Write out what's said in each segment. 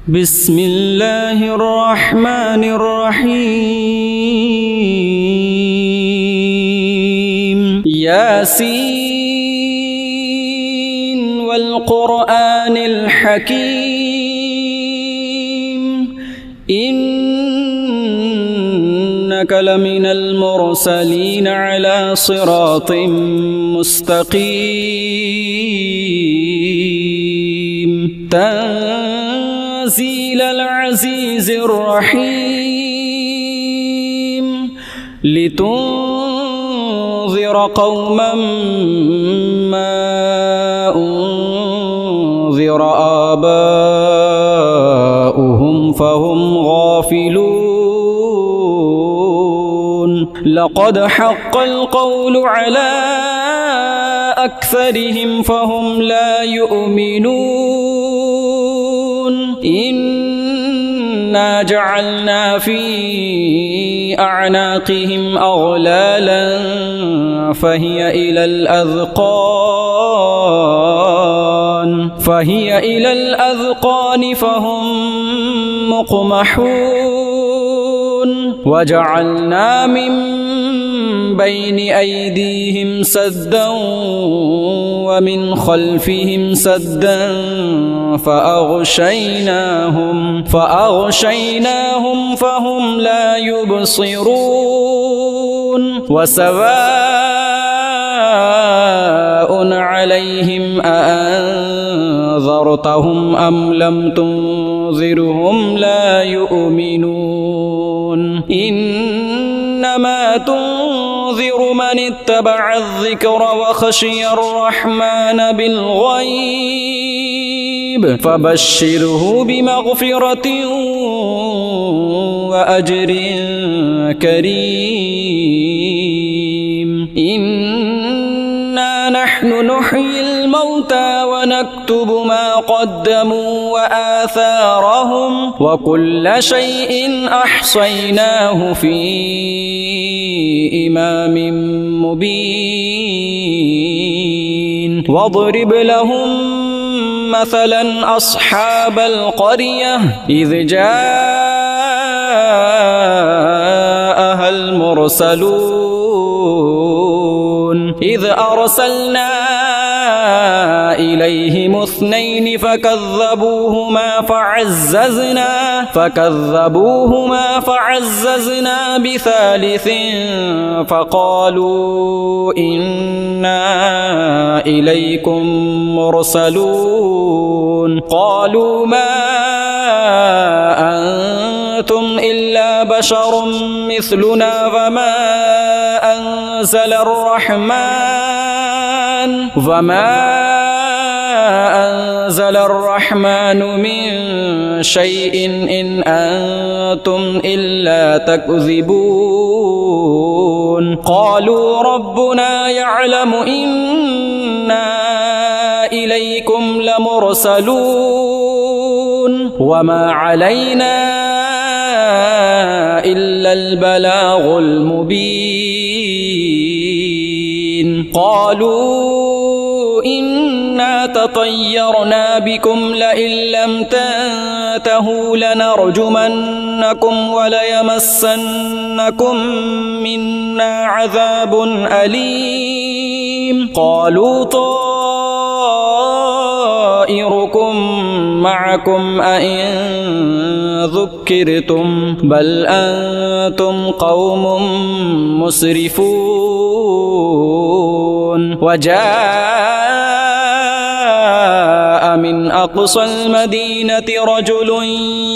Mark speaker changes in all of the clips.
Speaker 1: بسم الله الرحمن الرحيم ياسين والقرآن الحكيم إنك لمن المرسلين على صراط مستقيم تنزيل العزيز الرحيم لتنذر قوما ما أنذر آباؤهم فهم غافلون لقد حق القول على أكثرهم فهم لا يؤمنون إنا جعلنا في أعناقهم أغلالا فهي إلى الأذقان فهم مقمحون وجعلنا من بين أيديهم سدا ومن خلفهم سدا فأغشيناهم فهم لا يبصرون وسواء عليهم أأنذرتهم أم لم تنذرهم لا يؤمنون إنما تنذر من اتبع الذكر وخشي الرحمن بالغيب فبشره بمغفرة وأجر كريم إنا نحن نحيي الموتى ونكتب ما قدموا وآثارهم وكل شيء أحصيناه في إمام مبين واضرب لهم مثلا أصحاب القرية إذ جاءها المرسلون إذ أرسلنا إليهم اثنين فكذبوهما فعززنا بثالث فقالوا إنا إليكم مرسلون قالوا ما أنتم إلا بشر مثلنا وما أنزل الرحمن من شيء إن أنتم إلا تكذبون قالوا ربنا يعلم إنا إليكم لمرسلون وما علينا إلا البلاغ المبين قالوا إنا تطيرنا بكم لئن لم تنتهوا لنرجمنكم وليمسنكم منا عذاب أليم قالوا طائركم معكم أئن ذكرتم بل أنتم قوم مسرفون وجاء من أقصى المدينة رجل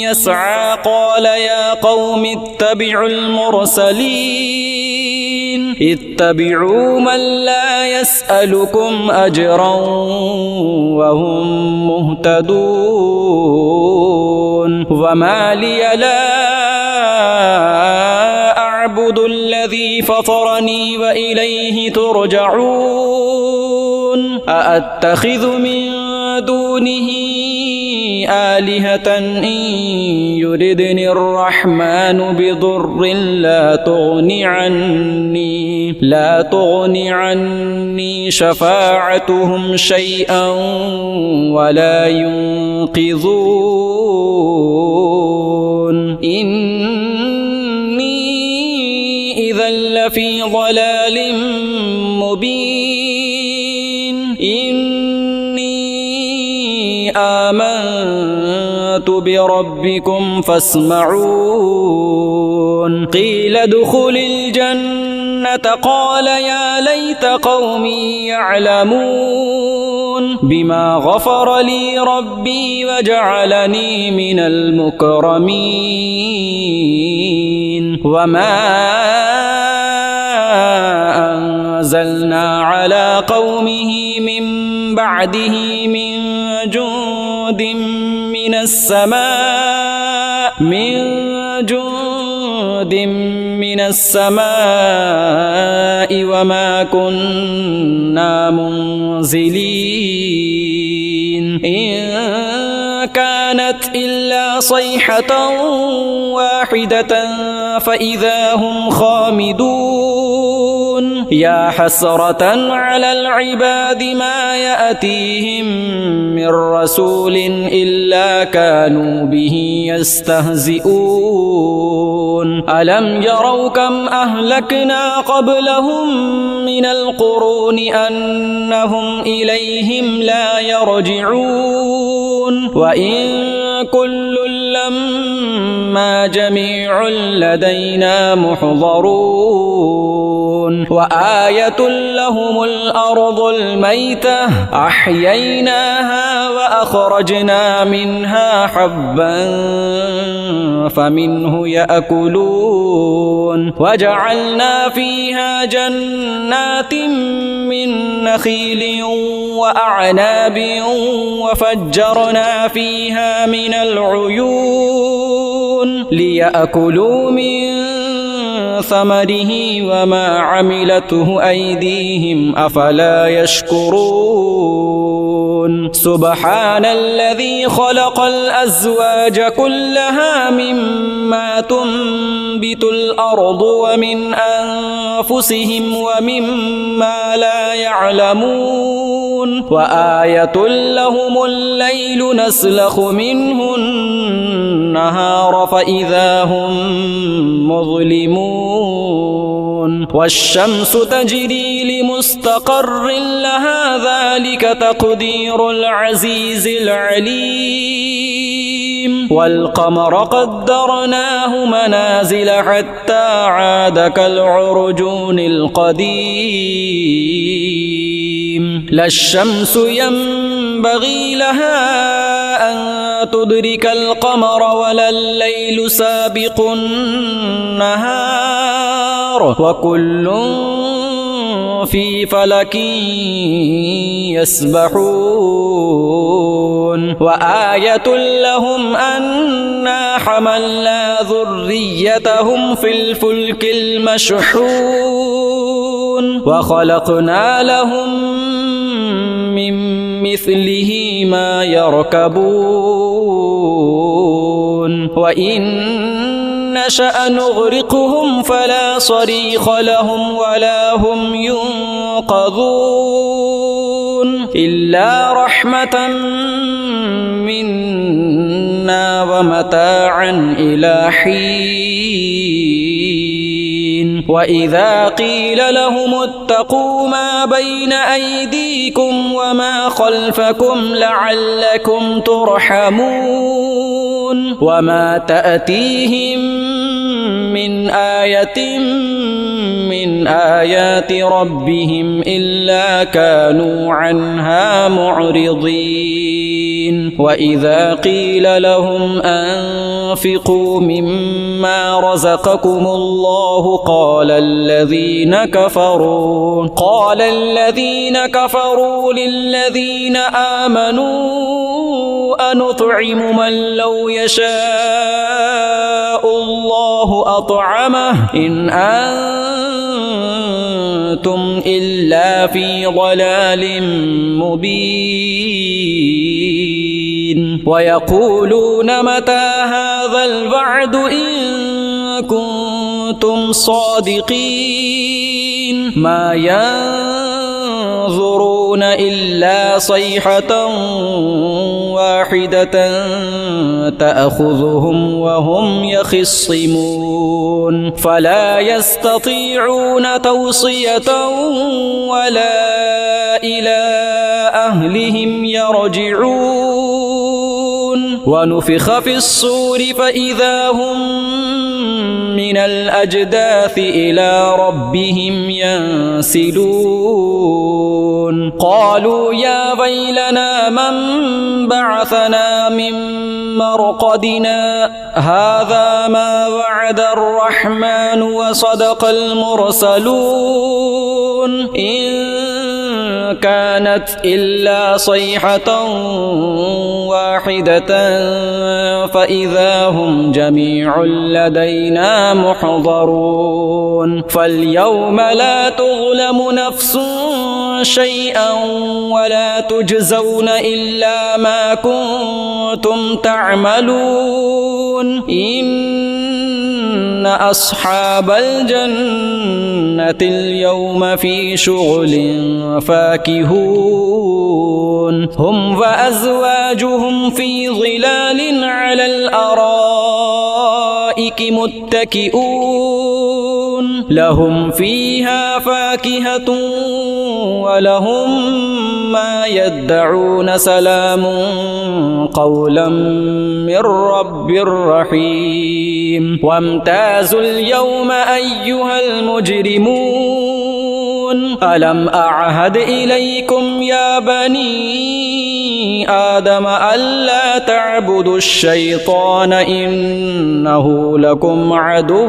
Speaker 1: يسعى قال يا قوم اتبعوا المرسلين اتبعوا من لا يسألكم أجرا وهم مهتدون وما لي لا أعبد الذي فطرني وإليه ترجعون أأتخذ من دونه آلهة إن يردني الرحمن بضر لا تغني عني شفاعتهم شيئا ولا ينقذون لفي ضلال مبين إني آمنت بربكم فاسمعون قيل ادخل الجنة قال يا ليت قومي يعلمون بما غفر لي ربي وجعلني من المكرمين وما أنزلنا على قومه من بعده من جند من السماء وما كنا منزلين إن كانت إلا صيحة واحدة فإذا هم خامدون يا حسرة على العباد ما يأتيهم من رسول إلا كانوا به يستهزئون ألم يروا كم أهلكنا قبلهم من القرون أنهم إليهم لا يرجعون وإن كل لما جميع لدينا محضرون وآية لهم الأرض الميتة أحييناها وأخرجنا منها حبا فمنه يأكلون وجعلنا فيها جنات من نخيل وأعناب وفجرنا فيها من العيون ليأكلوا من ثمره وما عملته أيديهم أفلا يشكرون سبحان الذي خلق الأزواج كلها مما تنبت الأرض ومن أنفسهم ومما لا يعلمون وآية لهم الليل نسلخ منه النهار فإذا هم مظلمون والشمس تجري لمستقر لها ذلك تقدير العزيز العليم والقمر قدرناه منازل حتى عاد كالعرجون القديم لا الشمس ينبغي لها أن تدرك القمر ولا الليل سابق النهار وكل في فلك يسبحون وآية لهم أنا حملنا ذريتهم في الفلك المشحون وخلقنا لهم من مثله ما يركبون وإن نشأ نغرقهم فلا صريخ لهم ولا هم ينقذون إلا رحمة منا ومتاعا إلى حين وإذا قيل لهم اتقوا ما بين أيديكم وما خلفكم لعلكم ترحمون وما تأتيهم من آية من آيات ربهم إلا كانوا عنها معرضين وإذا قيل لهم أنفقوا مما رزقكم الله قال الذين كفروا للذين آمنوا أنطعم من لو يشاء الله أطعمه إن أنتم إلا في ضلال مبين ويقولون متى هذا الوعد إن كنتم صادقين ما ينظرون إلا صيحة واحدة تأخذهم وهم يخصمون فلا يستطيعون توصية ولا إلى أهلهم يرجعون ونفخ في الصور فإذا هم من الأجداث إلى ربهم ينسلون قالوا يا ويلنا من بعثنا من مرقدنا هذا ما وعد الرحمن وصدق المرسلون إن كانت إلا صيحة واحدة فإذا هم جميع لدينا محضرون فاليوم لا تظلم نفس شيئا ولا تجزون إلا ما كنتم تعملون إن أصحاب الجنة اليوم في شغل فاكهون هم وأزواجهم في ظلال على الأرائك متكئون لهم فيها فاكهة ولهم ما يدعون سلام قولا من رب رحيم وامتازوا اليوم أيها المجرمون ألم أعهد إليكم يا بني آدم ألا تعبدوا الشيطان إنه لكم عدو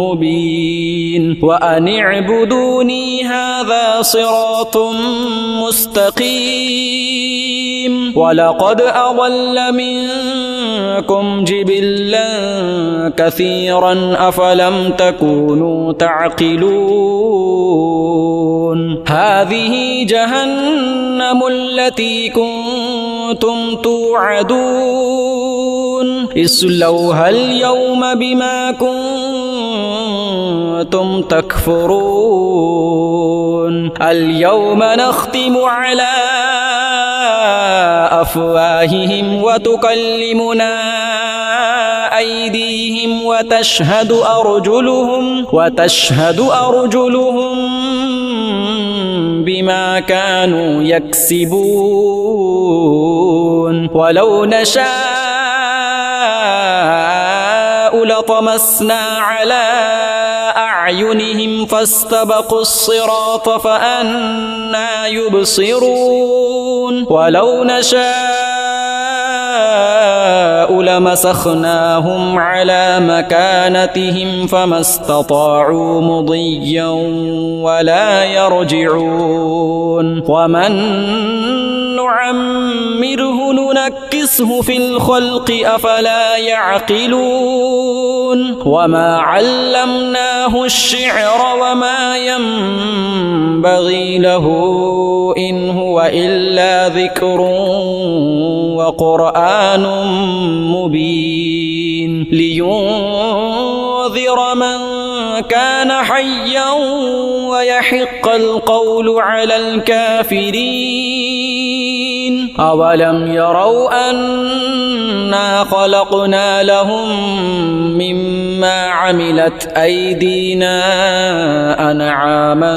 Speaker 1: مبين وأن اعبدوني هذا صراط مستقيم ولقد أضل منكم جبلا كثيرا أفلم تكونوا تعقلون هذه جهنم التي كنتم توعدون اصلوها اليوم بما كنتم تكفرون اليوم نختم على أفواههم وتكلمنا أيديهم وتشهد أرجلهم بما كانوا يكسبون ولو نشاء لطمسنا على أعينهم فاستبقوا الصراط فأنى يبصرون ولو نشاء لمسخناهم على مكانتهم فما استطاعوا مضيا ولا يرجعون ومن نعمره ننكسه في الخلق أفلا يعقلون وما علمناه الشعر وما ينبغي له إن هو إلا ذكر وقرآن مبين لينذر من كان حيا ويحق القول على الكافرين أولم يروا أنا خلقنا لهم مما عملت أيدينا أنعاما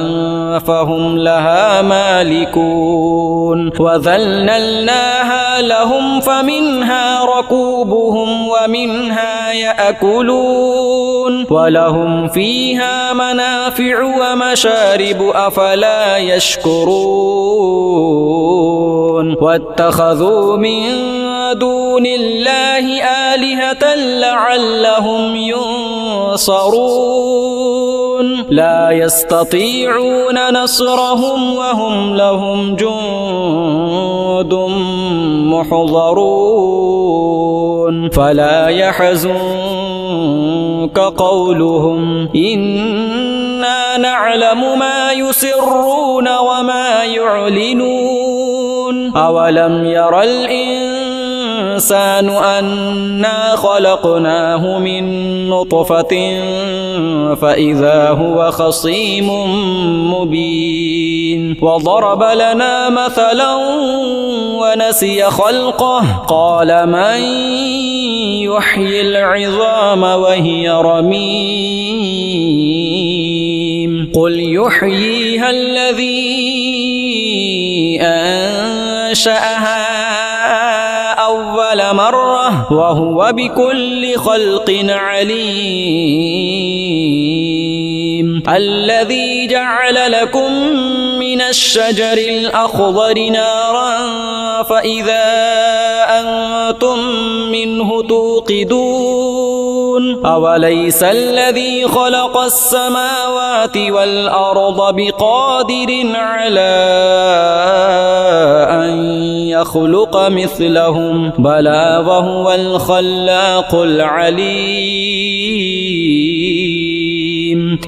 Speaker 1: فهم لها مالكون وذللناها لهم فمنها ركوبهم ومنها يأكلون ولهم فيها منافع ومشارب أفلا يشكرون واتخذوا من دون الله آلهة لعلهم ينصرون لا يستطيعون نصرهم وهم لهم جند محضرون فلا يحزنك قولهم إنا نعلم ما يسرون وما يعلنون أولم ير الإنسان الإنسان أنا خلقناه من نطفة فإذا هو خصيم مبين وضرب لنا مثلا ونسي خلقه قال من يحيي العظام وهي رميم قل يحييها الذي أنشأها أول مرة وهو بكل خلق عليم الذي جعل لكم من الشجر الأخضر نارا فإذا أنتم منه توقدون أوليس الذي خلق السماوات والأرض بقادر على أن يخلق مثلهم بلى وهو الخلاق العليم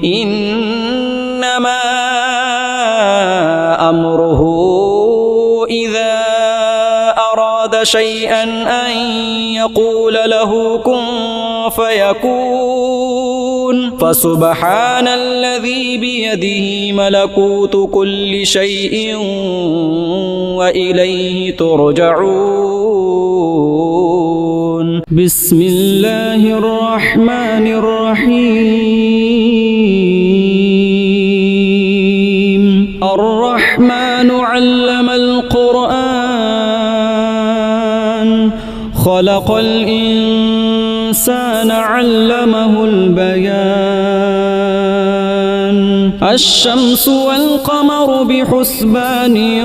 Speaker 1: إنما أمره إذا أراد شيئا أن يقول له كن فيكون فسبحان الذي بيده ملكوت كل شيء وإليه ترجعون بسم الله الرحمن الرحيم الرحمن علم القرآن خلق الإنسان علمه البيان الشمس والقمر بحسبان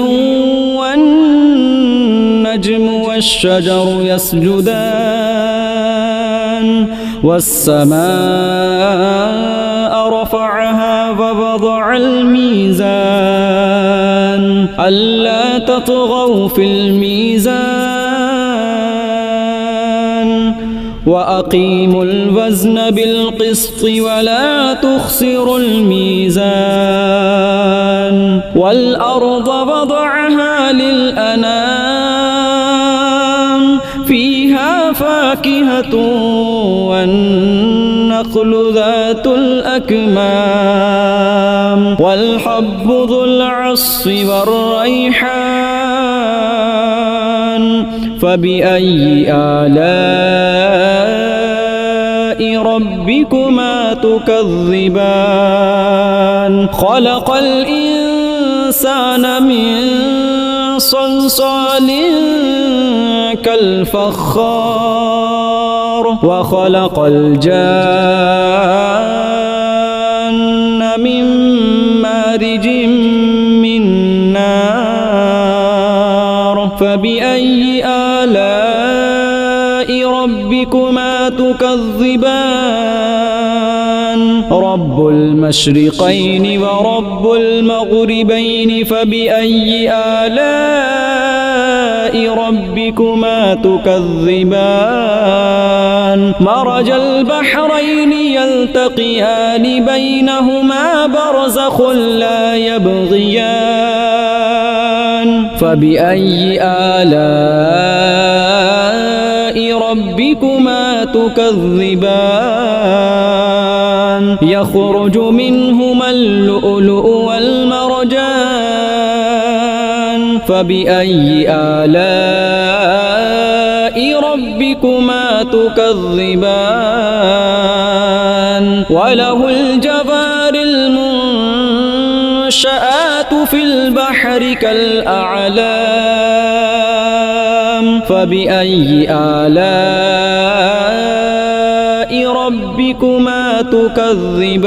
Speaker 1: والنجم والشجر يسجدان والسماء رفعها ووضع الميزان ألا تطغوا في الميزان وأقيموا الوزن بالقسط ولا تخسروا الميزان والأرض وضعها للأنام فيها فاكهة والنخل ذات الأكمام والحب ذو العصف والريحان فبأي آلاء ربكما تكذبان خلق الإنسان من صلصال كالفخار وخلق الجان من مارج من نار فبأي آلاء ربكما تكذبان رب المشرقين ورب المغربين فبأي آلاء ربكما تكذبان مرج البحرين يلتقيان بينهما برزخ لا يبغيان فبأي آلاء ربكما تكذبان يخرج منهما اللؤلؤ والمرجان فبأي آلاء ربكما تكذبان وله الجوار المنشآت في البحر كالأعلام فبأي آلاء ربكما تكذبان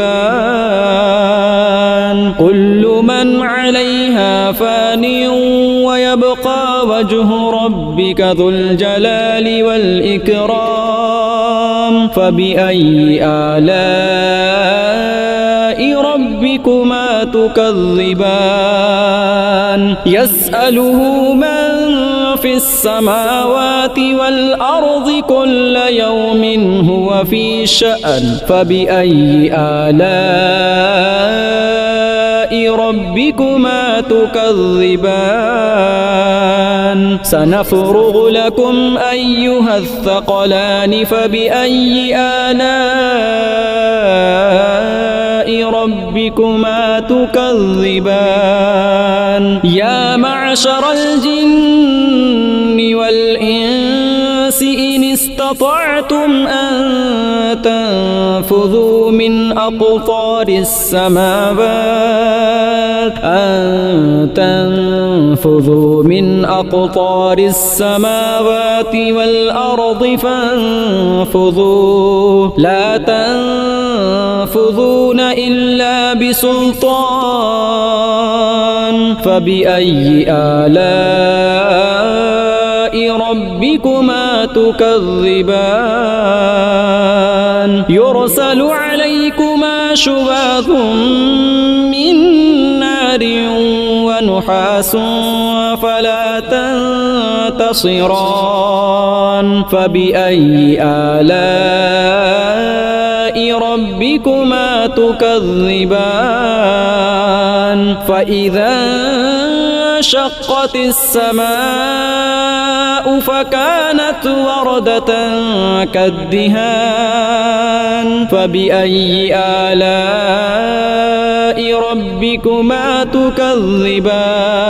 Speaker 1: كل من عليها فان ويبقى وجه ربك ذو الجلال والإكرام فبأي آلاء ربكما تكذبان يسأله من في السماوات والأرض كل يوم هو في شأن فبأي آلاء ربكما تكذبان سنفرغ لكم أيها الثقلان فبأي آلاء ربكما تكذبان يا معشر الجن والإنس إن استطعتم أن تنفذوا من أقطار السماوات والأرض فانفذوا لا تنفذون إلا بسلطان فبأي آلاء ربكما تكذبان يرسل عليكما شواظ من نار ونحاس فلا تنتصران فبأي آلاء ربكما تكذبان فإذا انشقت السماء فكانت وردة كالدهان فبأي آلاء ربكما تكذبان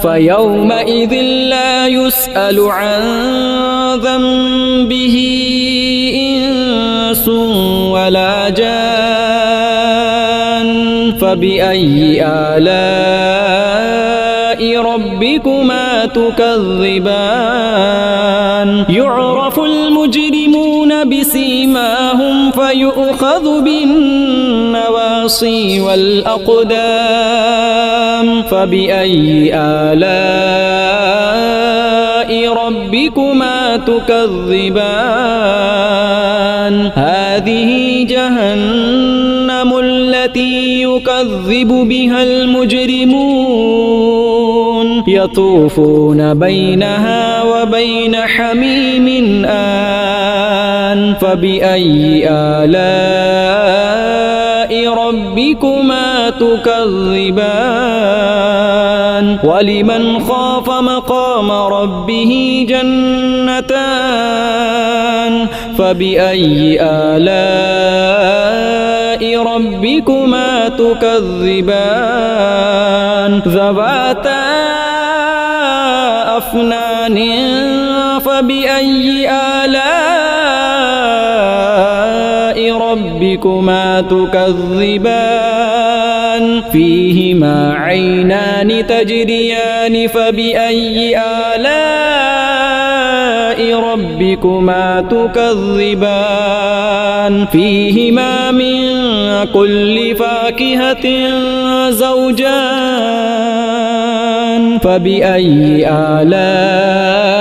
Speaker 1: فيومئذ لا يسأل عن ذنبه إنس ولا جان فبأي آلاء ربكما تكذبان يعرف المجرمون بسيماهم فيؤخذ بالنواصي والأقدام فبأي آلاء ربكما تكذبان هذه جهنم التي يكذب بها المجرمون يطوفون بينها وبين حميم آن فبأي آلاء ربكما تكذبان ولمن خاف مقام ربه جنتان فبأي آلاء ربكما تكذبان ذواتا أفنان فبأي آلاء ربكما تكذبان فيهما عينان تجريان فبأي آلاء ربكما تكذبان فيهما من كل فاكهة زوجان فبأي آلاء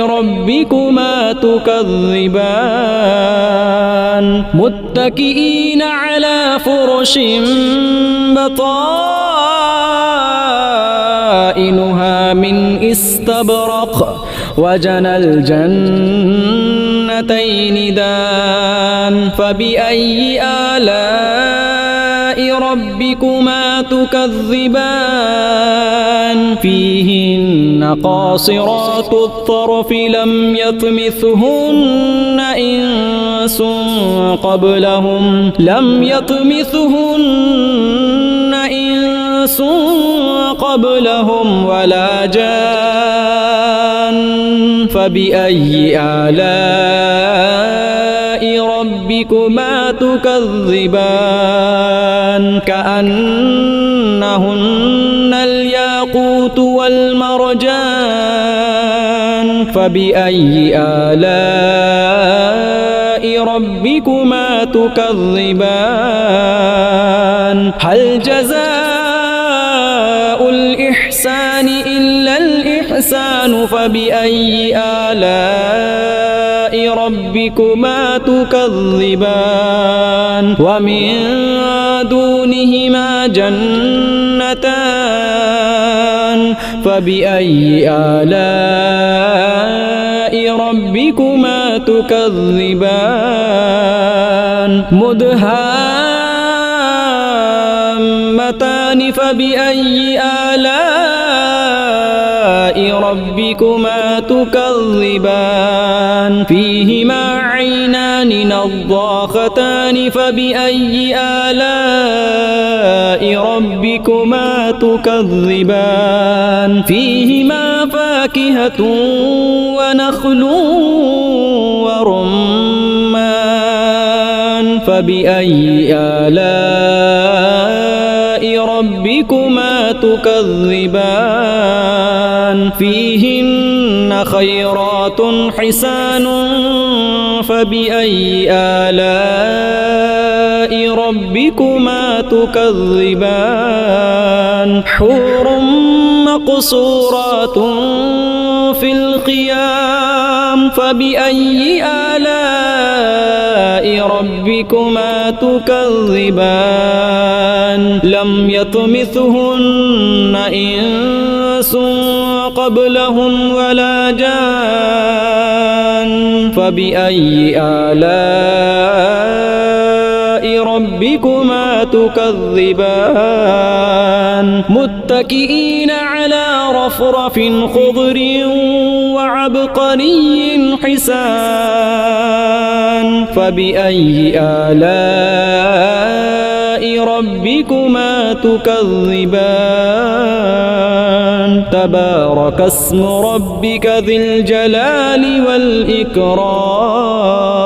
Speaker 1: ربكما تكذبان متكئين على فرش بطائنها من استبرق وجنى الجنتين دان فبأي آلاء ربكما تكذبان فيهن قاصرات الطرف لم يطمثهن إنس قبلهم ولا جان فبأي آلاء ربكما تكذبان كأنهن الياقوت والمرجان فبأي آلاء ربكما تكذبان هل جزاء الإحسان إلا الإحسان فبأي آلاء ربكما تكذبان ومن دونهما جنتان فبأي آلاء ربكما تكذبان مدهامتان هامتان فبأي آلاء ربكما تكذبان فيهما عينان نضاختان فبأي آلاء ربكما تكذبان فيهما فاكهة ونخل ورمان فبأي آلاء ربكما تكذبان فيهن خيرات حسان فبأي آلاء ربكما تكذبان حور مقصورات في الخيام فبأي آلاء ربكما تكذبان لم يطمثهن إنس قبلهم ولا جان فبأي آلاء ربكما تكذبان متكئين على رفرف خضر وعبقري حسان فبأي آلاء ربكما تكذبان تبارك اسم ربك ذي الجلال والإكرام